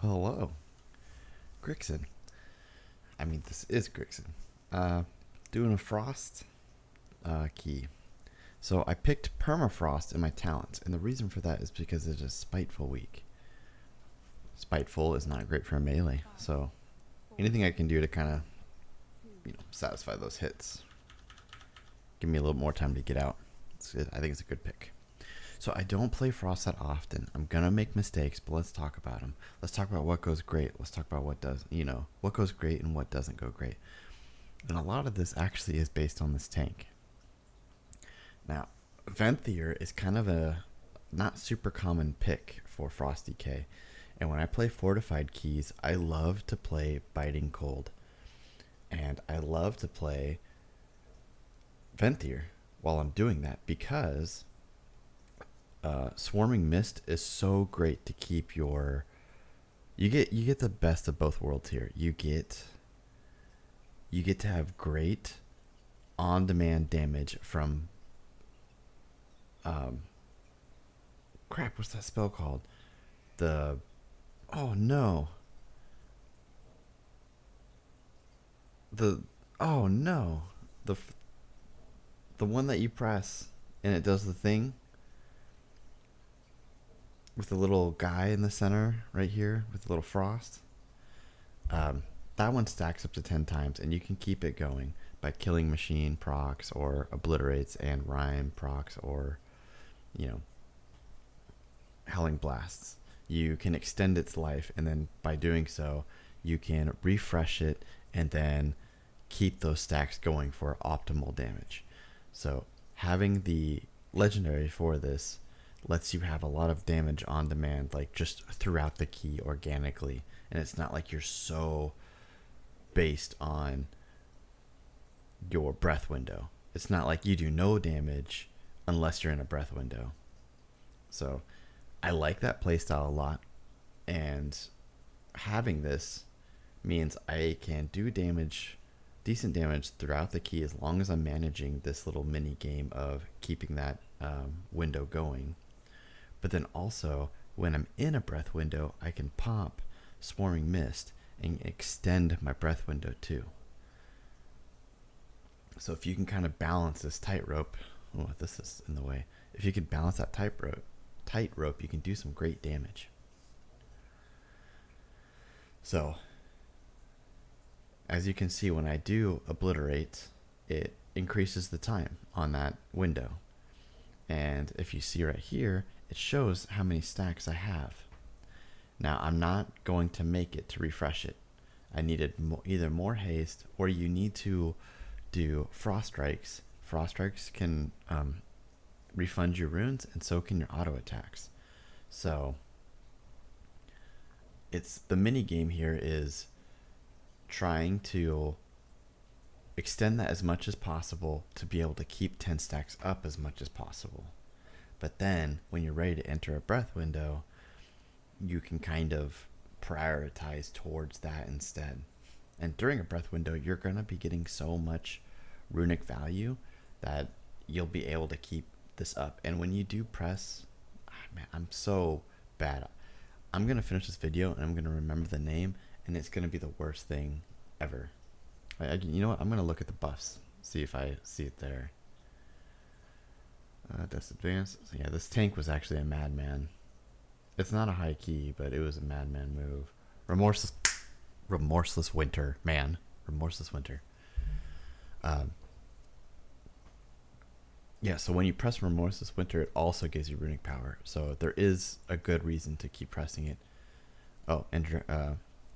Hello, Grixon. I mean, this is Grixon. Doing a frost key. So I picked permafrost in my talents, and the reason for that is because it's a spiteful week. Spiteful is not great for a melee, so anything I can do to kind of, satisfy those hits, give me a little more time to get out. I think it's a good pick. So I don't play Frost that often. I'm gonna make mistakes, but let's talk about them. Let's talk about what goes great. Let's talk about what does, what goes great and what doesn't go great. And a lot of this actually is based on this tank. Now, Venthyr is kind of a not super common pick for Frost DK. And when I play Fortified Keys, I love to play Biting Cold. And I love to play Venthyr while I'm doing that because Swarming Mist is so great to keep your. You get the best of both worlds here. You get to have great on-demand damage from. Crap, what's that spell called? Oh no. Oh no. The one that you press and it does the thing with the little guy in the center right here with the little frost. That one stacks up to 10 times, and you can keep it going by killing machine procs or obliterates and rhyme procs or, howling blasts. You can extend its life, and then by doing so, you can refresh it and then keep those stacks going for optimal damage. So having the legendary for this lets you have a lot of damage on demand, like just throughout the key organically, and it's not like you're so based on your breath window. It's not like you do no damage unless you're in a breath window. So I like that playstyle a lot, and having this means I can do decent damage throughout the key as long as I'm managing this little mini game of keeping that window going. But then also, when I'm in a breath window, I can pop Swarming Mist and extend my breath window too. So if you can kind of balance this tightrope, oh, this is in the way. If you can balance that tightrope, you can do some great damage. So, as you can see, when I do obliterate, it increases the time on that window. And if you see right here, it shows how many stacks I have. Now, I'm not going to make it to refresh it. I needed either more haste, or you need to do frost strikes. Frost strikes can refund your runes, and so can your auto attacks. So it's the mini game here is trying to extend that as much as possible to be able to keep 10 stacks up as much as possible. But then when you're ready to enter a breath window, you can kind of prioritize towards that instead. And during a breath window, you're going to be getting so much runic value that you'll be able to keep this up. And when you do press, man, I'm so bad. I'm going to finish this video and I'm going to remember the name, and it's going to be the worst thing ever. You know what? I'm going to look at the buffs, see if I see it there. Disadvance. So yeah, this tank was actually a madman. It's not a high key, but it was a madman move. Remorseless winter, man. Remorseless winter. Yeah, so when you press Remorseless Winter, it also gives you runic power. So there is a good reason to keep pressing it. Oh, and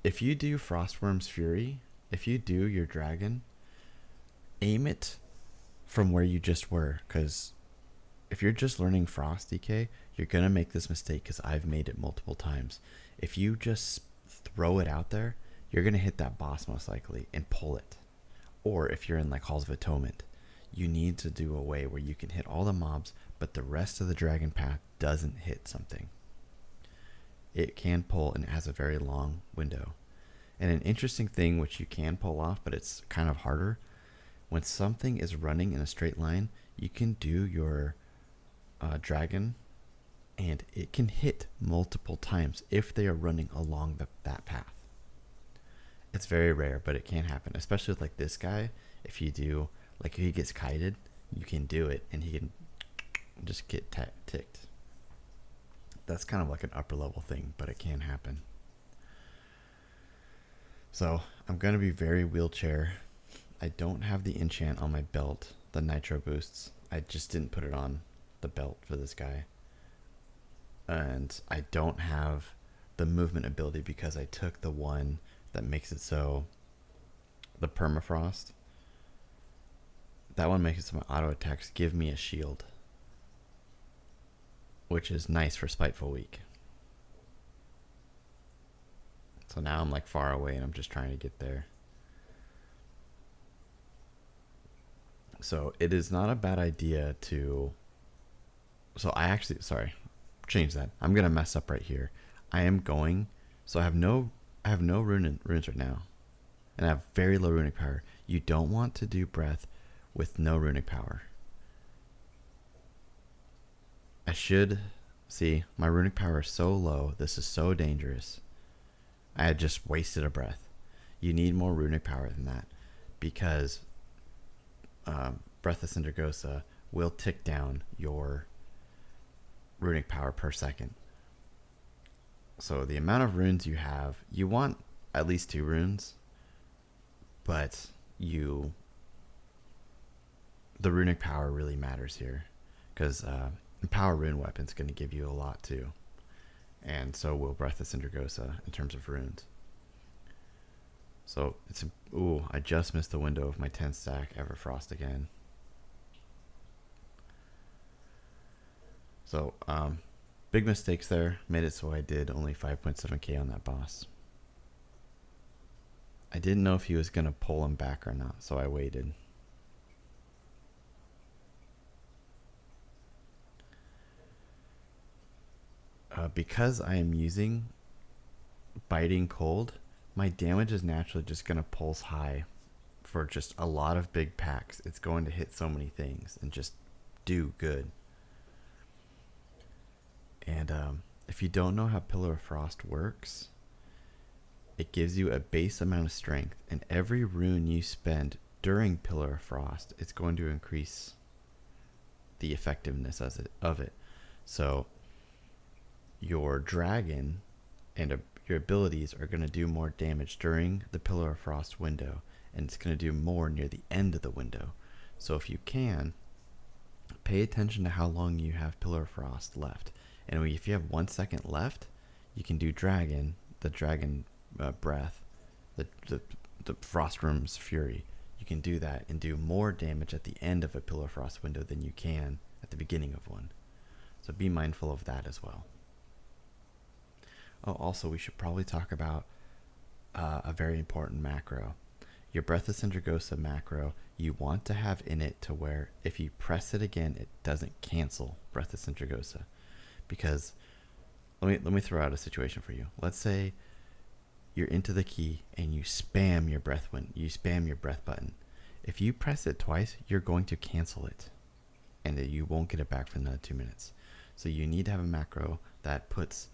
if you do Frostworm's Fury, if you do your dragon, aim it from where you just were, because if you're just learning Frost DK, you're going to make this mistake, because I've made it multiple times. If you just throw it out there, you're going to hit that boss most likely and pull it. Or if you're in like Halls of Atonement, you need to do a way where you can hit all the mobs, but the rest of the dragon path doesn't hit something. It can pull, and it has a very long window. And an interesting thing which you can pull off, but it's kind of harder, when something is running in a straight line, you can do your dragon and it can hit multiple times if they are running along that path. It's very rare, but it can happen, especially with like this guy. If you do, like if he gets kited, you can do it and he can just get ticked. That's kind of like an upper level thing, but it can happen. So I'm going to be very wheelchair. I don't have the enchant on my belt, the nitro boosts. I just didn't put it on the belt for this guy. And I don't have the movement ability because I took the one that makes it so the permafrost. That one makes it so my auto attacks give me a shield, which is nice for Spiteful Week. So now I'm like far away and I'm just trying to get there. So it is not a bad idea to... So I actually... Sorry. Change that. I'm going to mess up right here. I am going... So I have no runes right now. And I have very low runic power. You don't want to do breath with no runic power. I should... See, my runic power is so low. This is so dangerous. I had just wasted a breath. You need more runic power than that. Because... Breath of Sindragosa will tick down your runic power per second. So the amount of runes you have, you want at least 2 runes, but the runic power really matters here, because Empower Rune Weapon is going to give you a lot too, and so will Breath of Sindragosa in terms of runes. So it's I just missed the window of my 10 stack Everfrost again. So big mistakes there. Made it so I did only 5.7k on that boss. I didn't know if he was going to pull him back or not, so I waited. Because I am using Biting Cold, my damage is naturally just going to pulse high for just a lot of big packs. It's going to hit so many things and just do good. And if you don't know how Pillar of Frost works, it gives you a base amount of strength, and every rune you spend during Pillar of Frost, it's going to increase the effectiveness of it. So your dragon and your abilities are going to do more damage during the Pillar of Frost window, and it's going to do more near the end of the window. So if you can, pay attention to how long you have Pillar of Frost left. And if you have 1 second left, you can do dragon, the dragon breath, the Frostworm's Fury. You can do that and do more damage at the end of a Pillar of Frost window than you can at the beginning of one. So be mindful of that as well. Oh, also, we should probably talk about a very important macro. Your Breath of Sindragosa macro, you want to have in it to where if you press it again, it doesn't cancel Breath of Sindragosa. Because let me throw out a situation for you. Let's say you're into the key and you spam your breath button. If you press it twice, you're going to cancel it, and you won't get it back for another 2 minutes. So you need to have a macro that puts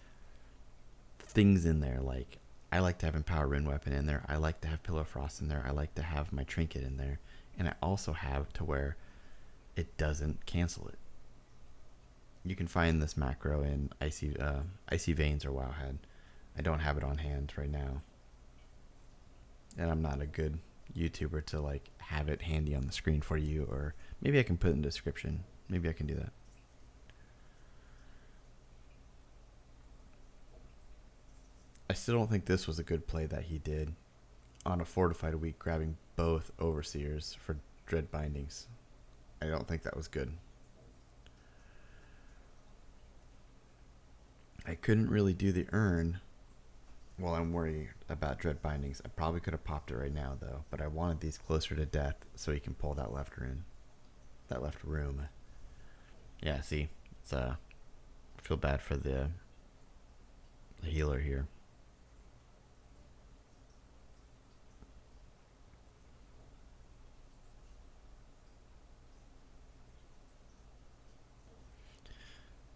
things in there, like I like to have Empower Rune Weapon in there, I like to have Pillar of Frost in there, I like to have my trinket in there, and I also have to where it doesn't cancel it. You can find this macro in Icy Veins or Wowhead. I don't have it on hand right now, and I'm not a good YouTuber to like have it handy on the screen for you, or maybe I can put it in the description. Maybe I can do that. I still don't think this was a good play that he did on a fortified week, grabbing both Overseers for Dread Bindings. I don't think that was good. I couldn't really do the urn while I'm worried about Dread Bindings. I probably could have popped it right now, though, but I wanted these closer to death so he can pull that left room. Yeah, see, it's I feel bad for the healer here.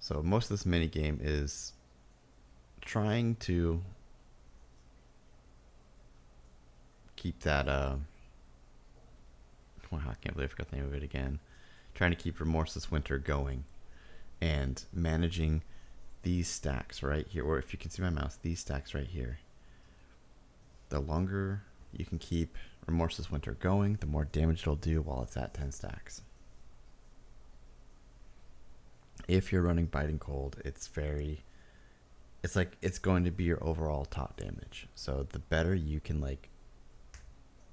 So most of this mini game is trying to keep that wow, I can't believe I forgot the name of it again. Trying to keep Remorseless Winter going and managing these stacks right here, or if you can see my mouse, these stacks right here. The longer you can keep Remorseless Winter going, the more damage it'll do while it's at 10 stacks. If you're running Biting Cold, it's like it's going to be your overall top damage. So the better you can like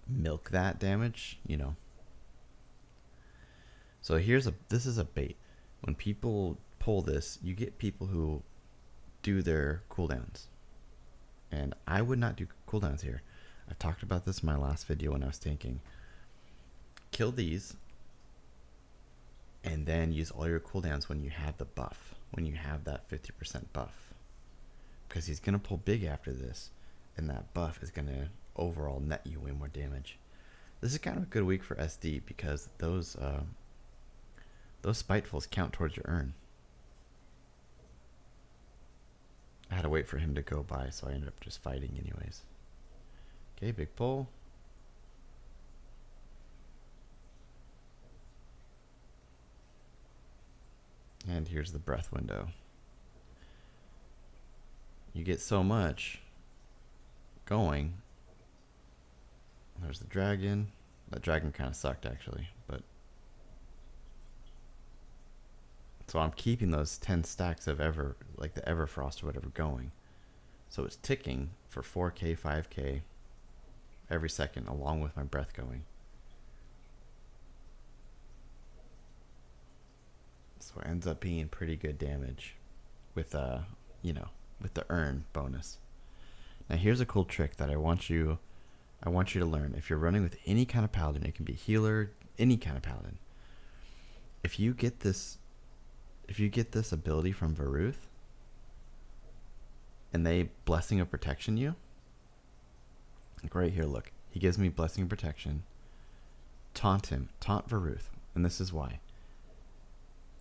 milk that damage, you know. So this is a bait. When people pull this, you get people who do their cooldowns. And I would not do cooldowns here. I've talked about this in my last video when I was tanking. Kill these, and then use all your cooldowns when you have the buff, when you have that 50% buff. Because he's going to pull big after this, and that buff is going to overall net you way more damage. This is kind of a good week for SD because those Spitefuls count towards your urn. I had to wait for him to go by, so I ended up just fighting anyways. Okay, big pull. And here's the breath window. You get so much going. There's the dragon. That dragon kind of sucked actually, but so I'm keeping those 10 stacks of like the Everfrost or whatever going. So it's ticking for 4K, 5K every second along with my breath going. So it ends up being pretty good damage with you know, with the urn bonus. Now here's a cool trick that I want you to learn. If you're running with any kind of paladin, it can be healer, any kind of paladin. If you get this ability from Varuth and they Blessing of Protection you, like right here, look, he gives me Blessing of Protection. Taunt him, taunt Varuth, and this is why.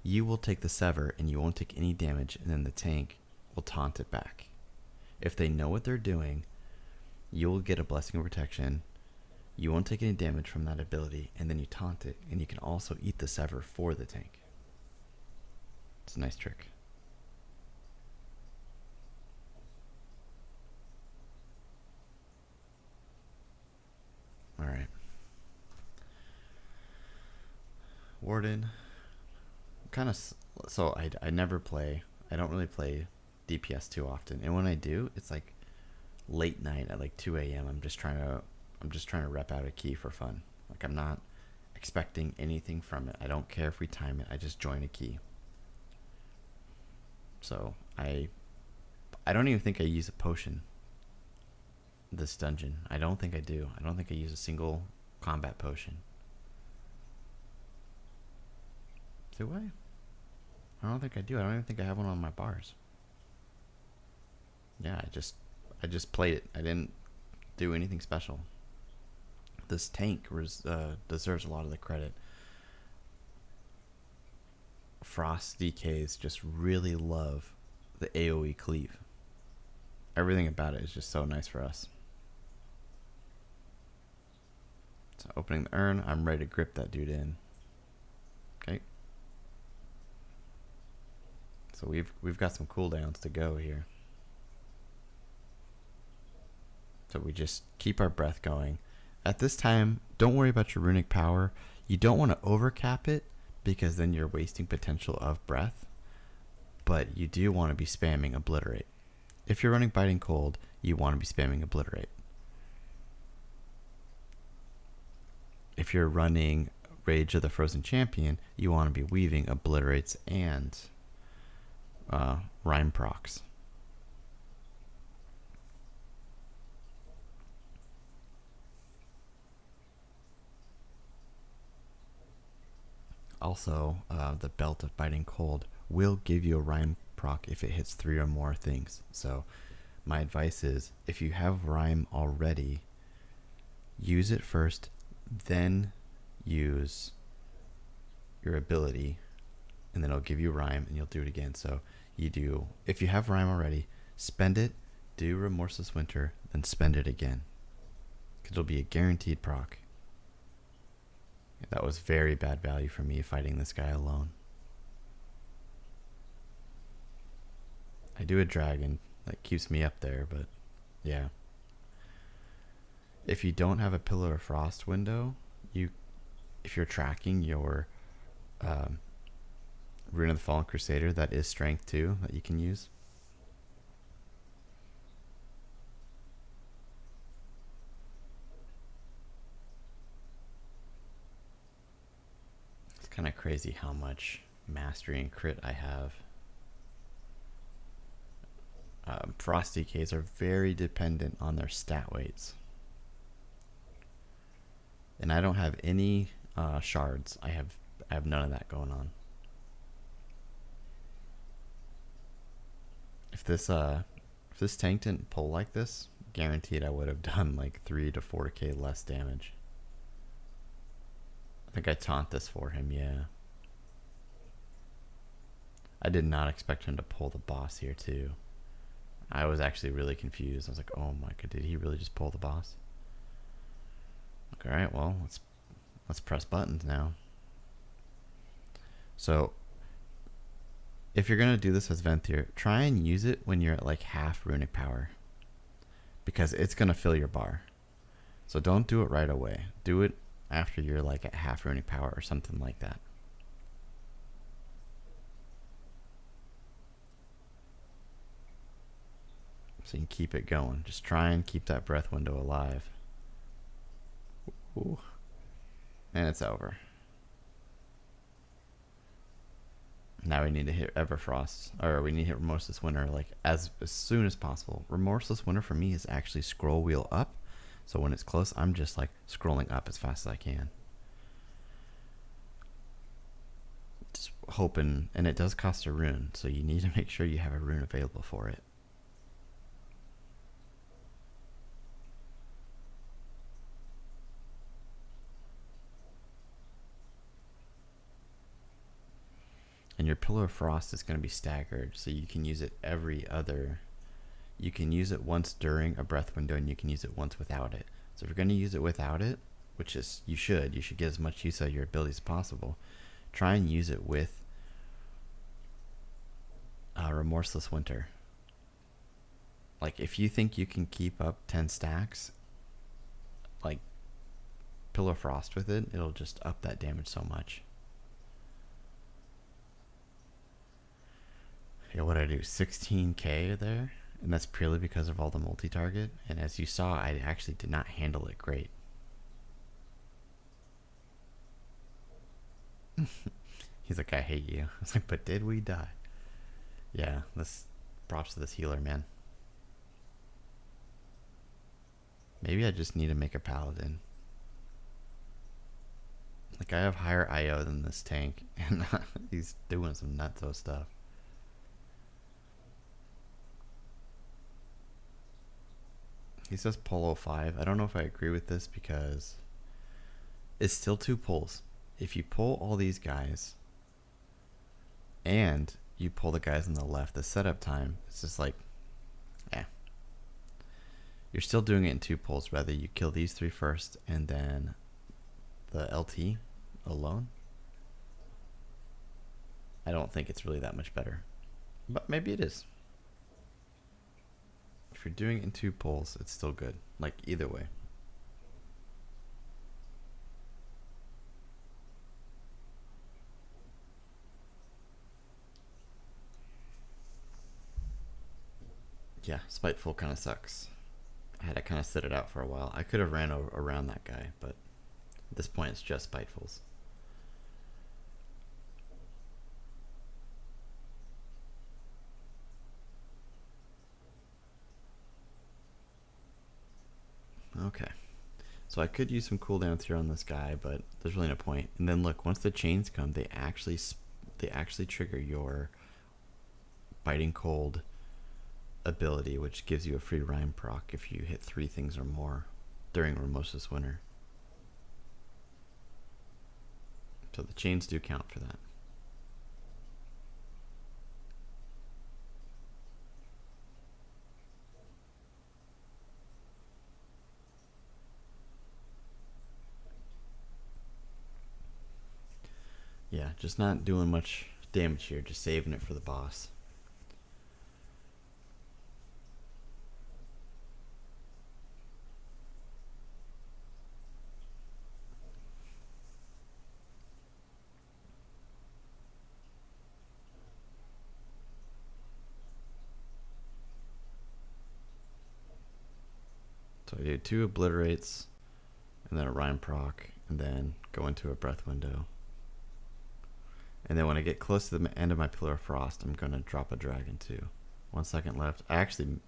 You will take the Sever and you won't take any damage, and then the tank will taunt it back. If they know what they're doing, you will get a Blessing of Protection. You won't take any damage from that ability, and then you taunt it, and you can also eat the Sever for the tank. It's a nice trick. Alright. Warden. Kind of, so I never play, I don't really play DPS too often, and when I do, it's like late night at like 2 a.m. I'm just trying to rep out a key for fun. Like I'm not expecting anything from it. I don't care if we time it. I just join a key. So I don't even think I use a potion this dungeon. I don't think I do. I don't think I use a single combat potion. Do I? I don't think I do. I don't even think I have one on my bars. Yeah, I just played it. I didn't do anything special. This tank deserves a lot of the credit. Frost DKs just really love the AoE cleave. Everything about it is just so nice for us. So opening the urn, I'm ready to grip that dude in. Okay. So we've got some cooldowns to go here. So we just keep our breath going. At this time, don't worry about your runic power. You don't want to overcap it because then you're wasting potential of breath. But you do want to be spamming Obliterate. If you're running Biting Cold, you want to be spamming Obliterate. If you're running Rage of the Frozen Champion, you want to be weaving Obliterates and Rhyme procs. Also, the Belt of Biting Cold will give you a Rhyme proc if it hits 3 or more things. So my advice is, if you have Rhyme already, use it first, then use your ability and then it'll give you rhyme, and you'll do it again. So you do, if you have rhyme already, spend it, do Remorseless Winter, then spend it again. Because it'll be a guaranteed proc. That was very bad value for me fighting this guy alone. I do a dragon that keeps me up there, but yeah. If you don't have a Pillar of Frost window, if you're tracking your Rune of the Fallen Crusader, that is strength 2 that you can use. It's kind of crazy how much mastery and crit I have. Frost DKs are very dependent on their stat weights. And I don't have any shards. I have none of that going on. If this tank didn't pull like this, guaranteed I would have done like 3 to 4k less damage. I think I taunt this for him, yeah. I did not expect him to pull the boss here too. I was actually really confused. I was like, oh my god, did he really just pull the boss? Like, alright, well, let's press buttons now. So if you're gonna do this as Venthyr, try and use it when you're at like half runic power, because it's gonna fill your bar. So don't do it right away. Do it after you're like at half runic power or something like that. So you can keep it going. Just try and keep that breath window alive. Ooh. And it's over. Now we need to hit Everfrost, or we need to hit Remorseless Winter like as soon as possible. Remorseless Winter for me is actually scroll wheel up. So when it's close, I'm just like scrolling up as fast as I can. Just hoping, and it does cost a rune, so you need to make sure you have a rune available for it. And your Pillar of Frost is going to be staggered, so you can use it every other. You can use it once during a breath window, and you can use it once without it. So if you're going to use it without it, which is you should get as much use out of your abilities as possible. Try and use it with Remorseless Winter. Like if you think you can keep up 10 stacks, like Pillar of Frost with it, it'll just up that damage so much. Yeah, what did I do? 16k there? And that's purely because of all the multi-target. And as you saw, I actually did not handle it great. He's like, I hate you. I was like, but did we die? Yeah, this props to this healer, man. Maybe I just need to make a paladin. Like, I have higher IO than this tank, and he's doing some nutso stuff. He says pull 05. I don't know if I agree with this because it's still 2 pulls. If you pull all these guys and you pull the guys on the left, the setup time is just like, yeah. You're still doing it in 2 pulls. Rather you kill these 3 first and then the LT alone. I don't think it's really that much better, but maybe it is. If you're doing it in 2 pulls, it's still good. Like either way. Yeah, Spiteful kind of sucks. I had to kind of sit it out for a while. I could have ran around that guy, but at this point it's just Spitefuls. Okay, so I could use some cooldowns here on this guy, but there's really no point. And then look, once the chains come, they actually trigger your Biting Cold ability, which gives you a free rhyme proc if you hit 3 things or more during Remorseless Winter. So the chains do count for that. Yeah, just not doing much damage here, just saving it for the boss. So I do 2 obliterates, and then a Rhyme proc, and then go into a breath window. And then when I get close to the end of my Pillar of Frost, I'm going to drop a dragon too. 1 second left. I actually...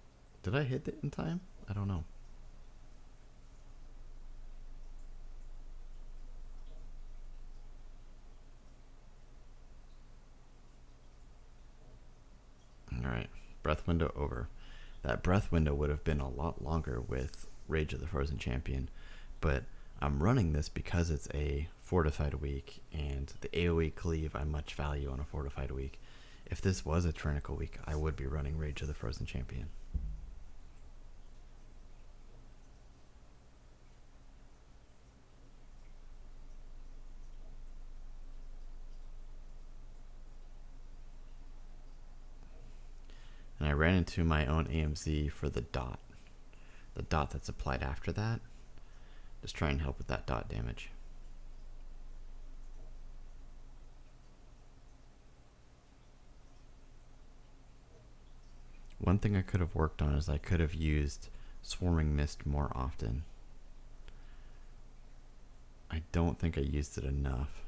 Did I hit it in time? I don't know. Alright. Breath window over. That breath window would have been a lot longer with Rage of the Frozen Champion, but I'm running this because it's a fortified week, and the AoE cleave I much value on a fortified week. If this was a Trinical week, I would be running Rage of the Frozen Champion. And I ran into my own AMZ for the dot. The dot that's applied after that. Just try and help with that dot damage. One thing I could have worked on is I could have used Swarming Mist more often. I don't think I used it enough.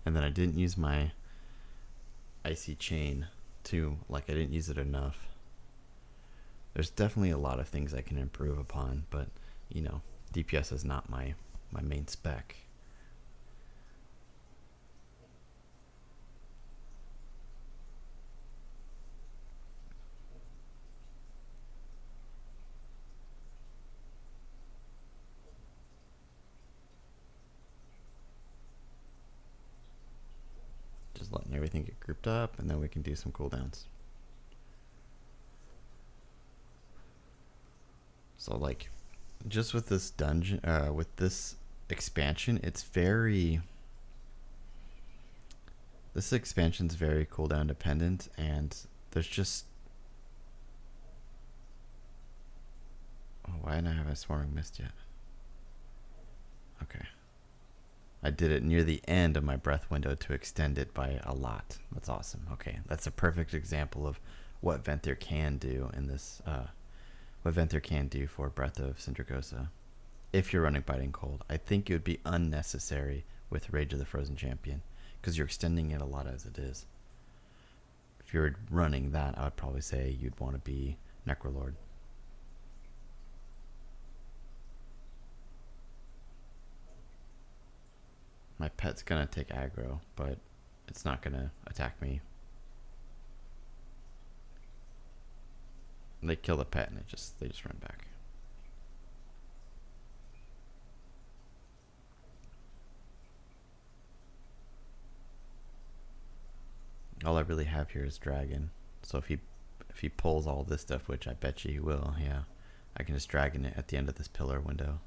And then I didn't use my Icy Chain too, like I didn't use it enough. There's definitely a lot of things I can improve upon, but you know, DPS is not my main spec. Just letting everything get grouped up, and then we can do some cooldowns. So like, just with this dungeon, with this expansion, it's very... This expansion's very cooldown dependent, and there's just... Oh, why didn't I have a Swarming Mist yet? Okay. I did it near the end of my breath window to extend it by a lot. That's awesome. Okay, that's a perfect example of what Venthyr can do in this... what Venthyr can do for Breath of Sindragosa. If you're running Biting Cold, I think it would be unnecessary with Rage of the Frozen Champion, because you're extending it a lot as it is. If you're running that, I would probably say you'd want to be Necrolord. My pet's gonna take aggro, but it's not gonna attack me. They kill the pet and they just run back. All I really have here is dragon. So if he pulls all this stuff, which I bet you he will, yeah, I can just dragon it at the end of this pillar window.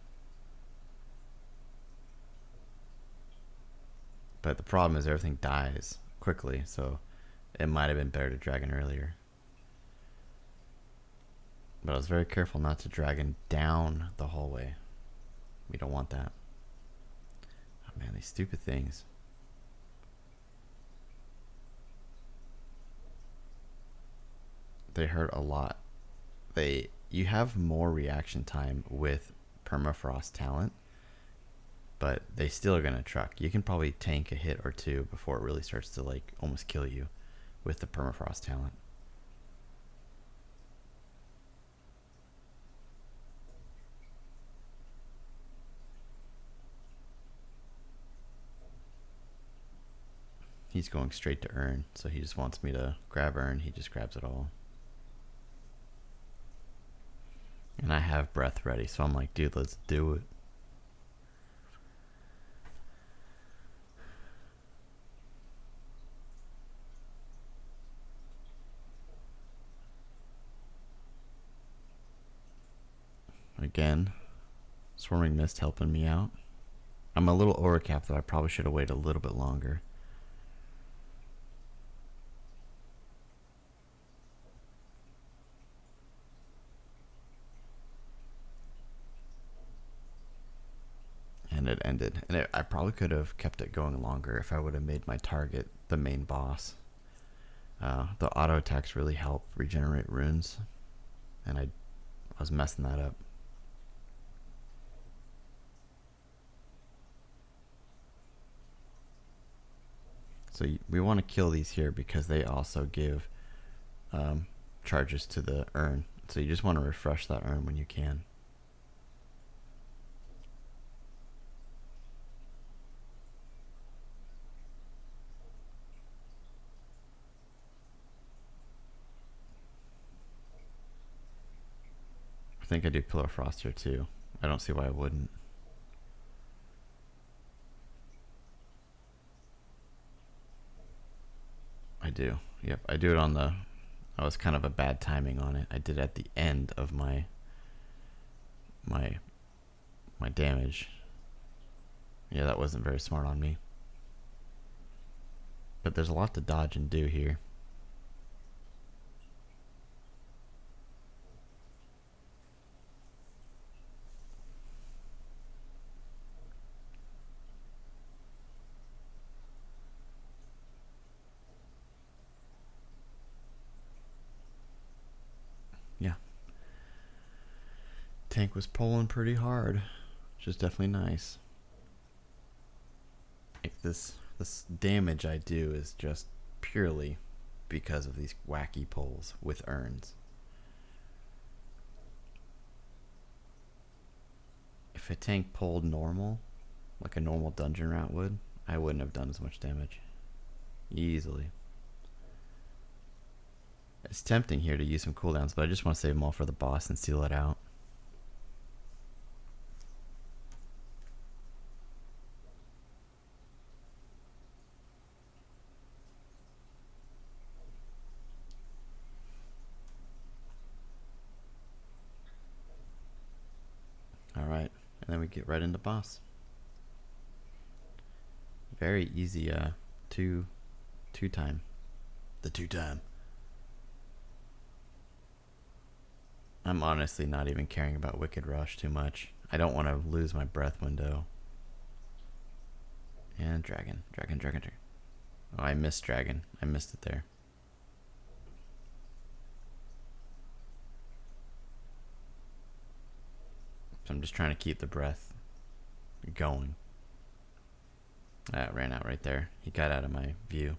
But the problem is everything dies quickly, so it might have been better to dragon earlier. But I was very careful not to dragon down the hallway. We don't want that. Oh man, these stupid things. They hurt a lot. You have more reaction time with permafrost talent, but they still are gonna truck. You can probably tank a hit or two before it really starts to like almost kill you with the permafrost talent. He's going straight to Urn, so he just wants me to grab Urn. He just grabs it all. And I have breath ready, so I'm like, dude, let's do it. Again, Swarming Mist helping me out. I'm a little overcapped though. I probably should have waited a little bit longer. And it ended. And I probably could have kept it going longer if I would have made my target the main boss. The auto attacks really help regenerate runes. And I was messing that up. So we want to kill these here because they also give charges to the urn. So you just want to refresh that urn when you can. I think I do Pillar Frost here too. I don't see why I wouldn't. I do. Yep, I do it on the... I was kind of a bad timing on it. I did it at the end of my damage. Yeah, that wasn't very smart on me. But there's a lot to dodge and do here. Yeah. Tank was pulling pretty hard, which is definitely nice. Like this damage I do is just purely because of these wacky pulls with urns. If a tank pulled normal, like a normal dungeon route would, I wouldn't have done as much damage. Easily. It's tempting here to use some cooldowns, but I just want to save them all for the boss and seal it out. Alright, and then we get right into boss. Very easy two time. The 2-time. I'm honestly not even caring about Wicked Rush too much. I don't want to lose my breath window. And dragon. Oh, I missed dragon. I missed it there. So I'm just trying to keep the breath going. That ran out right there. He got out of my view.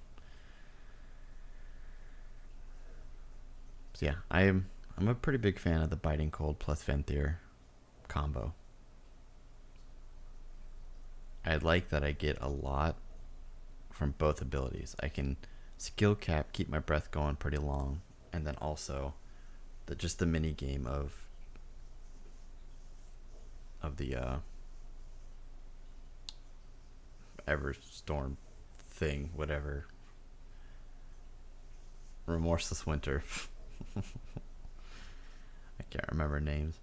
So yeah, I'm a pretty big fan of the Biting Cold plus Venthyr combo. I like that I get a lot from both abilities. I can skill cap, keep my breath going pretty long, and then also just the mini game of the Everstorm thing, whatever. Remorseless Winter. I can't remember names.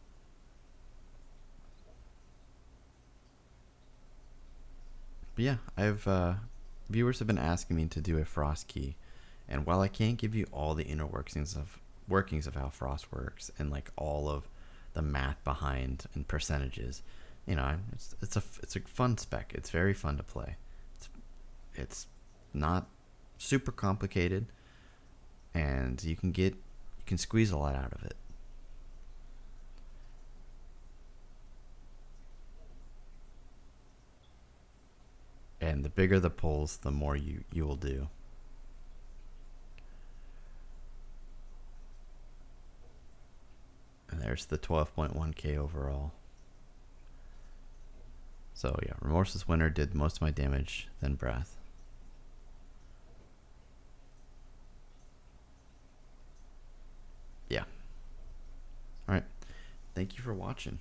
But yeah, I've viewers have been asking me to do a Frost key, and while I can't give you all the inner workings of how Frost works and like all of the math behind and percentages, you know, it's a fun spec. It's very fun to play. It's not super complicated, and you can squeeze a lot out of it. And the bigger the pulls, the more you will do. And there's the 12.1k overall. So yeah, Remorseless Winter did most of my damage, then Breath. Yeah. Alright. Thank you for watching.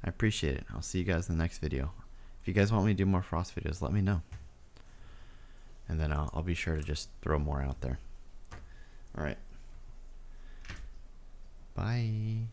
I appreciate it. I'll see you guys in the next video. If you guys want me to do more Frost videos, let me know. And then I'll be sure to just throw more out there. Alright. Bye.